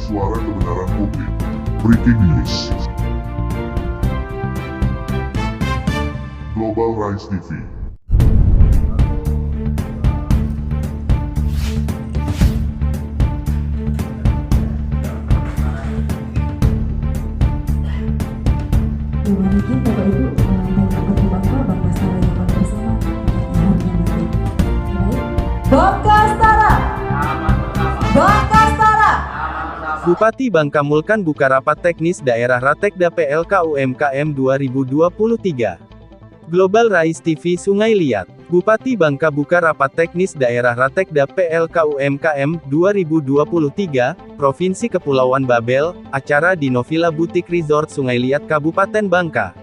suara kebenaran publik. Breaking News. Global Rise TV. Terima kasih Bapak Ibu dan Bupati Bangka, Bangka Setara Nyaman Bersama. Bangka Setara, Bangka Setara. Bupati Bangka Mulkan buka rapat teknis daerah Ratekda PLK UMKM 2023. Global Rise TV Sungai Liat. Bupati Bangka buka rapat teknis daerah Ratekda PLK UMKM 2023, Provinsi Kepulauan Babel, acara di Novila Butik Resort Sungai Liat Kabupaten Bangka.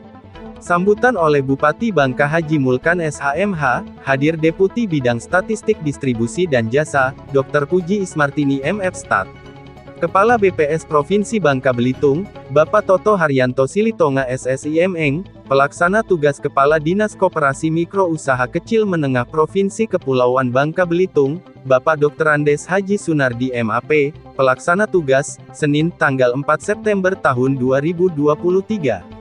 Sambutan oleh Bupati Bangka Haji Mulkan SHMH, hadir Deputi Bidang Statistik Distribusi dan Jasa, Dr. Puji Ismartini MF Stat. Kepala BPS Provinsi Bangka Belitung, Bapak Toto Haryanto Silitonga SSIMeng, Pelaksana Tugas Kepala Dinas Koperasi Mikro Usaha Kecil Menengah Provinsi Kepulauan Bangka Belitung, Bapak Dr. Andes Haji Sunardi MAP, Pelaksana Tugas, Senin, tanggal 4 September tahun 2023.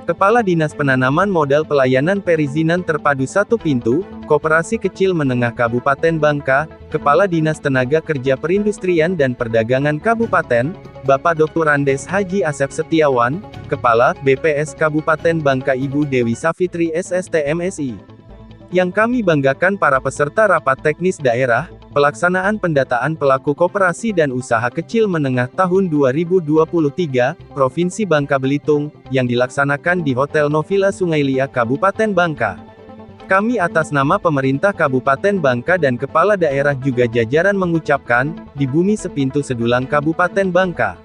Kepala Dinas Penanaman Modal Pelayanan Perizinan Terpadu Satu Pintu, Koperasi Kecil Menengah Kabupaten Bangka, Kepala Dinas Tenaga Kerja Perindustrian dan Perdagangan Kabupaten, Bapak Dr. Andes Haji Asep Setiawan, Kepala BPS Kabupaten Bangka Ibu Dewi Safitri SSTMSI. Yang kami banggakan para peserta rapat teknis daerah, pelaksanaan pendataan pelaku koperasi dan usaha kecil menengah tahun 2023, Provinsi Bangka Belitung, yang dilaksanakan di Hotel Novila Sungai Liat Kabupaten Bangka. Kami atas nama pemerintah Kabupaten Bangka dan Kepala Daerah juga jajaran mengucapkan, di bumi sepintu sedulang Kabupaten Bangka.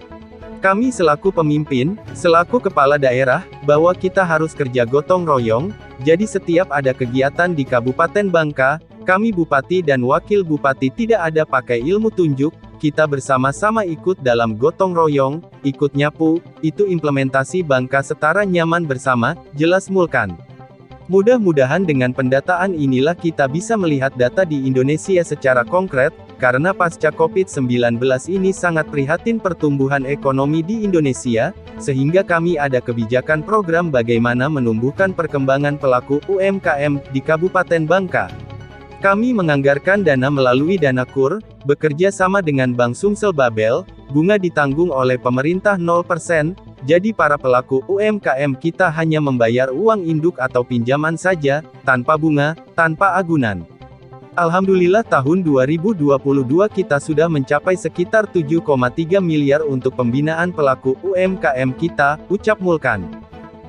Kami selaku pemimpin, selaku kepala daerah, bahwa kita harus kerja gotong royong, jadi setiap ada kegiatan di Kabupaten Bangka, kami Bupati dan Wakil Bupati tidak ada pakai ilmu tunjuk, kita bersama-sama ikut dalam gotong royong, ikut nyapu, itu implementasi Bangka Setara Nyaman Bersama, jelas Mulkan. Mudah-mudahan dengan pendataan inilah kita bisa melihat data di Indonesia secara konkret, karena pasca COVID-19 ini sangat prihatin pertumbuhan ekonomi di Indonesia, sehingga kami ada kebijakan program bagaimana menumbuhkan perkembangan pelaku UMKM di Kabupaten Bangka. Kami menganggarkan dana melalui Dana KUR, bekerja sama dengan Bank Sumsel Babel, bunga ditanggung oleh pemerintah 0%, jadi para pelaku UMKM kita hanya membayar uang induk atau pinjaman saja, tanpa bunga, tanpa agunan. Alhamdulillah tahun 2022 kita sudah mencapai sekitar 7,3 miliar untuk pembinaan pelaku UMKM kita, ucap Mulkan.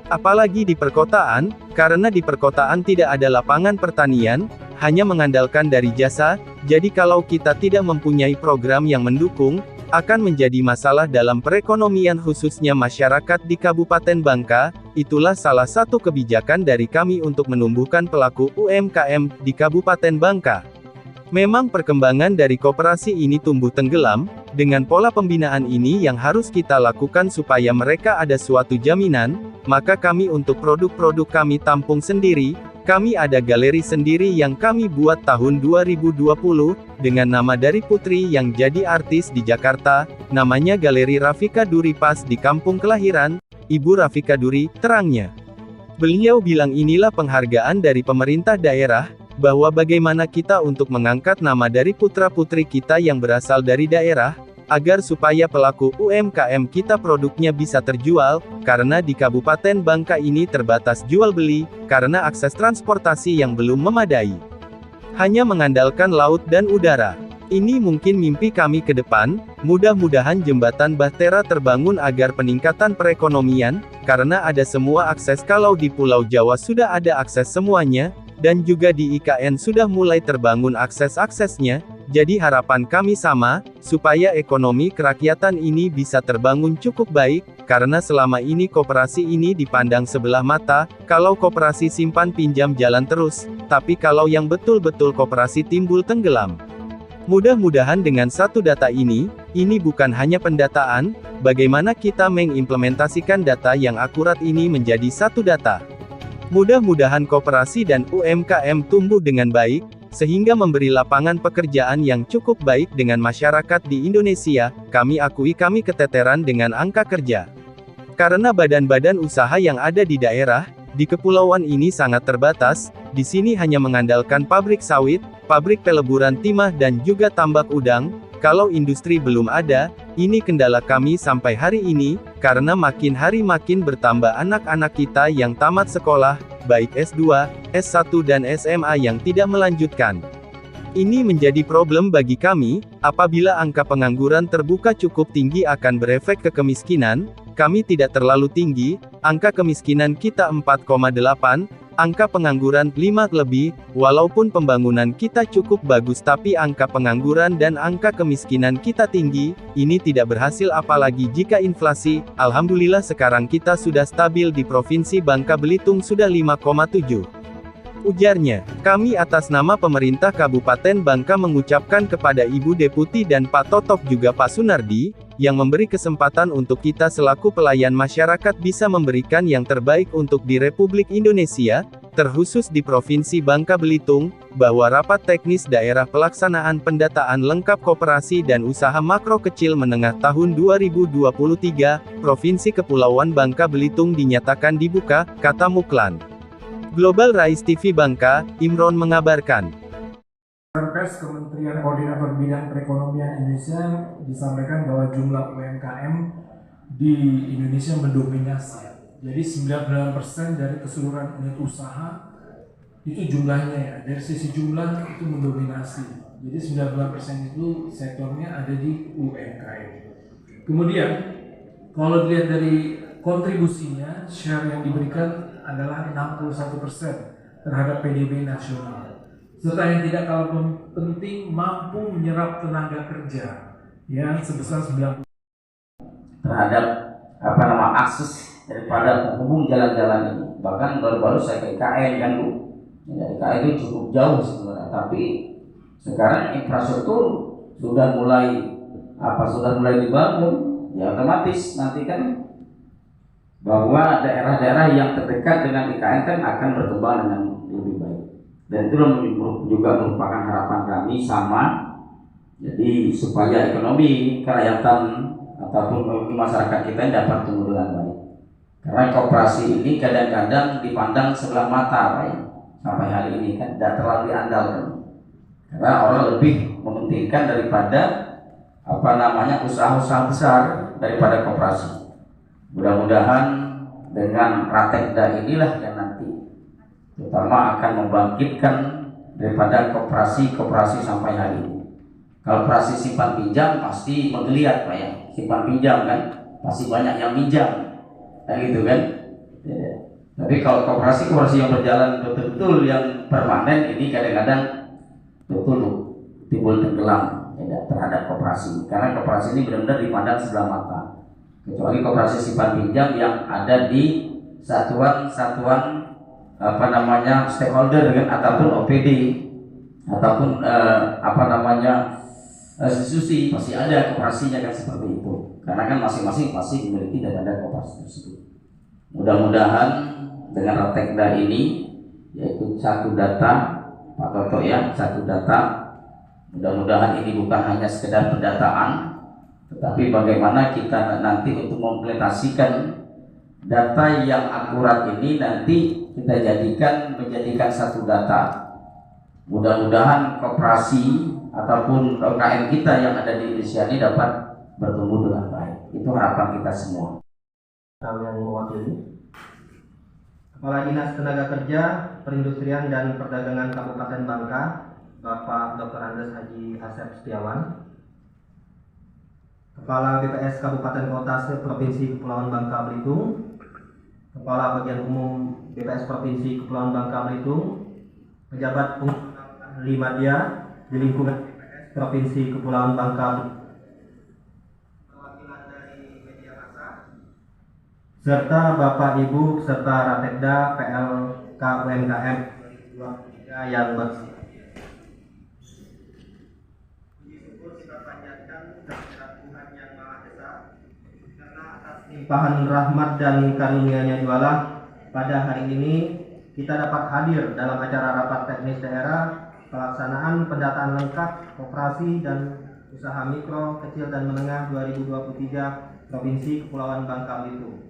Apalagi di perkotaan, karena di perkotaan tidak ada lapangan pertanian, hanya mengandalkan dari jasa, jadi kalau kita tidak mempunyai program yang mendukung, akan menjadi masalah dalam perekonomian khususnya masyarakat di Kabupaten Bangka, itulah salah satu kebijakan dari kami untuk menumbuhkan pelaku UMKM di Kabupaten Bangka. Memang perkembangan dari koperasi ini tumbuh tenggelam, dengan pola pembinaan ini yang harus kita lakukan supaya mereka ada suatu jaminan, maka kami untuk produk-produk kami tampung sendiri, kami ada galeri sendiri yang kami buat tahun 2020, dengan nama dari putri yang jadi artis di Jakarta, namanya Galeri Rafika Duri pas di kampung kelahiran, Ibu Rafika Duri, terangnya. Beliau bilang inilah penghargaan dari pemerintah daerah, bahwa bagaimana kita untuk mengangkat nama dari putra-putri kita yang berasal dari daerah, agar supaya pelaku UMKM kita produknya bisa terjual, karena di Kabupaten Bangka ini terbatas jual beli, karena akses transportasi yang belum memadai. Hanya mengandalkan laut dan udara. Ini mungkin mimpi kami ke depan, mudah-mudahan jembatan Bahtera terbangun agar peningkatan perekonomian, karena ada semua akses kalau di Pulau Jawa sudah ada akses semuanya, dan juga di IKN sudah mulai terbangun akses-aksesnya, jadi harapan kami sama, supaya ekonomi kerakyatan ini bisa terbangun cukup baik, karena selama ini koperasi ini dipandang sebelah mata, kalau koperasi simpan pinjam jalan terus, tapi kalau yang betul-betul koperasi timbul tenggelam. Mudah-mudahan dengan satu data ini bukan hanya pendataan, bagaimana kita mengimplementasikan data yang akurat ini menjadi satu data. Mudah-mudahan koperasi dan UMKM tumbuh dengan baik, sehingga memberi lapangan pekerjaan yang cukup baik dengan masyarakat di Indonesia. Kami akui kami keteteran dengan angka kerja. Karena badan-badan usaha yang ada di daerah, di kepulauan ini sangat terbatas, di sini hanya mengandalkan pabrik sawit, pabrik peleburan timah dan juga tambak udang. Kalau industri belum ada, ini kendala kami sampai hari ini, karena makin hari makin bertambah anak-anak kita yang tamat sekolah, baik S2, S1 dan SMA yang tidak melanjutkan. Ini menjadi problem bagi kami, apabila angka pengangguran terbuka cukup tinggi akan berefek ke kemiskinan. Kami tidak terlalu tinggi, angka kemiskinan kita 4,8, angka pengangguran 5 lebih, walaupun pembangunan kita cukup bagus tapi angka pengangguran dan angka kemiskinan kita tinggi, ini tidak berhasil apalagi jika inflasi. Alhamdulillah sekarang kita sudah stabil di Provinsi Bangka Belitung sudah 5,7. Ujarnya, kami atas nama pemerintah Kabupaten Bangka mengucapkan kepada Ibu Deputi dan Pak Totok juga Pak Sunardi, yang memberi kesempatan untuk kita selaku pelayan masyarakat bisa memberikan yang terbaik untuk di Republik Indonesia, terkhusus di Provinsi Bangka Belitung, bahwa rapat teknis daerah pelaksanaan pendataan lengkap koperasi dan usaha makro kecil menengah tahun 2023, Provinsi Kepulauan Bangka Belitung dinyatakan dibuka, kata Muklan. Global Rise TV Bangka, Imron mengabarkan. Pers Kementerian Koordinator Bidang Perekonomian Indonesia disampaikan bahwa jumlah UMKM di Indonesia mendominasi. Jadi 99% dari keseluruhan unit usaha itu jumlahnya ya, dari sisi jumlah itu mendominasi. Jadi 99% itu sektornya ada di UMKM. Kemudian kalau dilihat dari kontribusinya, share yang diberikan adalah 61% terhadap PDB nasional. Serta yang tidak kalah penting mampu menyerap tenaga kerja yang sebesar 90% terhadap akses daripada penghubung jalan-jalan ini. Bahkan baru-baru saya ke IKN kan Bu, ya, IKN itu cukup jauh sebenarnya, tapi sekarang infrastruktur sudah mulai dibangun, ya otomatis nanti kan bahwa daerah-daerah yang terdekat dengan IKN kan akan berkembang dengan lebih baik. Dan itu juga merupakan harapan kami sama. Jadi supaya ekonomi kerakyatan ataupun masyarakat kita dapat tumbuh dengan baik. Karena koperasi ini kadang-kadang dipandang sebelah mata, Pak, ya. Sampai hari ini kan tidak terlalu diandalkan. Karena orang lebih mementingkan daripada usaha-usaha besar daripada koperasi. Mudah-mudahan dengan Ratekda inilah yang nanti terutama akan membangkitkan daripada koperasi sampai hari ini. Kalau operasi simpan pinjam pasti menggeliat, Pak, ya. Simpan pinjam kan pasti banyak yang minjam, kayak gitu kan. Ya. Tapi kalau koperasi yang berjalan betul-betul yang permanen ini kadang-kadang betul timbul tenggelam ya, terhadap koperasi. Karena koperasi ini benar-benar dipandang sebelah mata. Kecuali koperasi simpan pinjam yang ada di satuan stakeholder kan, ataupun OPD ataupun institusi pasti ada koperasinya kan seperti itu. Karena kan masing-masing pasti dimiliki daripada koperasi tersebut. Mudah-mudahan dengan Ratekda ini, yaitu satu data Pak Toto ya, satu data, mudah-mudahan ini bukan hanya sekedar pendataan, tetapi bagaimana kita nanti untuk mengimplementasikan data yang akurat ini nanti kita menjadikan satu data. Mudah-mudahan koperasi ataupun UMKM kita yang ada di Indonesia ini dapat bertumbuh dengan baik. Itu harapan kita semua. Yang mewakili Kepala Dinas Tenaga Kerja, Perindustrian dan Perdagangan Kabupaten Bangka, Bapak Dr. Andes Haji Asep Setiawan, Kepala BPS Kabupaten Kota Provinsi Kepulauan Bangka Belitung, Kepala Bagian Umum BPS Provinsi Kepulauan Bangka Belitung, pejabat Limadia di lingkungan BPS Provinsi Kepulauan Bangka Belitung, perwakilan dari media massa, serta Bapak Ibu serta Ratekda PLK UMKM 2023 yang bersih. Puji syukur kita panjatkan kehadirat Tuhan Yang Maha Esa, karena atas limpahan rahmat dan karunia-Nya jualah pada hari ini kita dapat hadir dalam acara rapat teknis daerah pelaksanaan pendataan lengkap koperasi dan usaha mikro, kecil dan menengah 2023 Provinsi Kepulauan Bangka Belitung.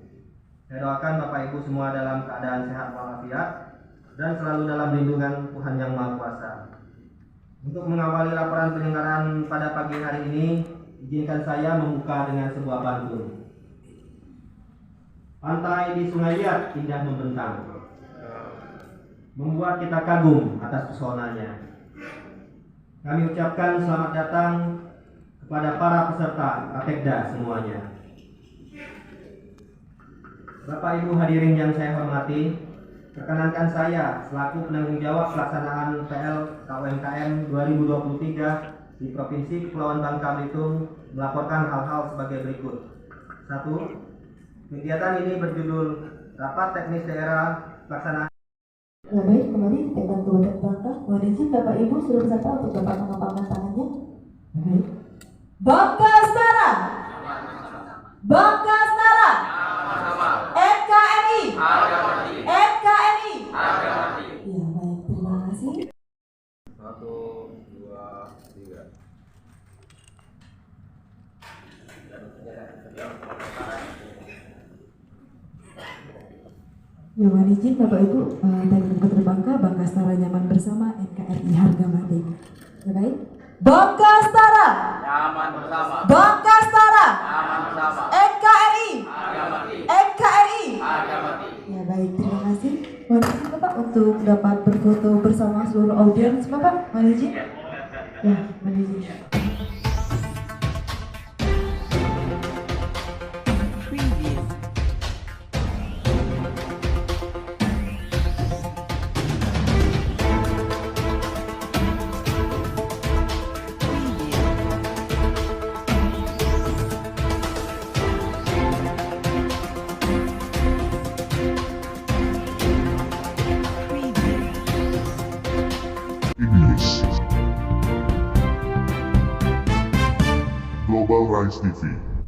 Saya doakan Bapak Ibu semua dalam keadaan sehat walafiat dan selalu dalam lindungan Tuhan Yang Maha Kuasa. Untuk mengawali laporan penyelenggaraan pada pagi hari ini, izinkan saya membuka dengan sebuah pantun. Pantai di Sungai Liat indah membentang, membuat kita kagum atas pesonanya. Kami ucapkan selamat datang kepada para peserta Rapekda semuanya. Bapak Ibu hadirin yang saya hormati, perkenankan saya selaku penanggung jawab pelaksanaan PL KUMKM 2023 di Provinsi Kepulauan Bangka Belitung melaporkan hal-hal sebagai berikut. 1. Kegiatan ini berjudul Rapat Teknis Daerah Pelaksanaan. Ya baik, kembali tentang Kabupaten Bangka. Mohon izin Bapak Ibu seluruh peserta untuk dapat mengepalkan tangannya. Baik. Bangka Setara. Bangka Setara. NKRI. NKRI. Ya baik, terima kasih. 1, 2, 3. Ya mohon izin Bapak Ibu dari Kabupaten Bangka, Bangka Setara nyaman bersama NKRI harga mati. Ya baik. Bangka Setara. Nyaman bersama. Bangka Setara. Nyaman bersama. NKRI. Harga mati. NKRI. Harga mati. Ya baik, terima kasih. Mohon izin Bapak untuk dapat berfoto bersama seluruh audiens Bapak. Mohon izin. Ya, mohon izin. News. Global Rise TV.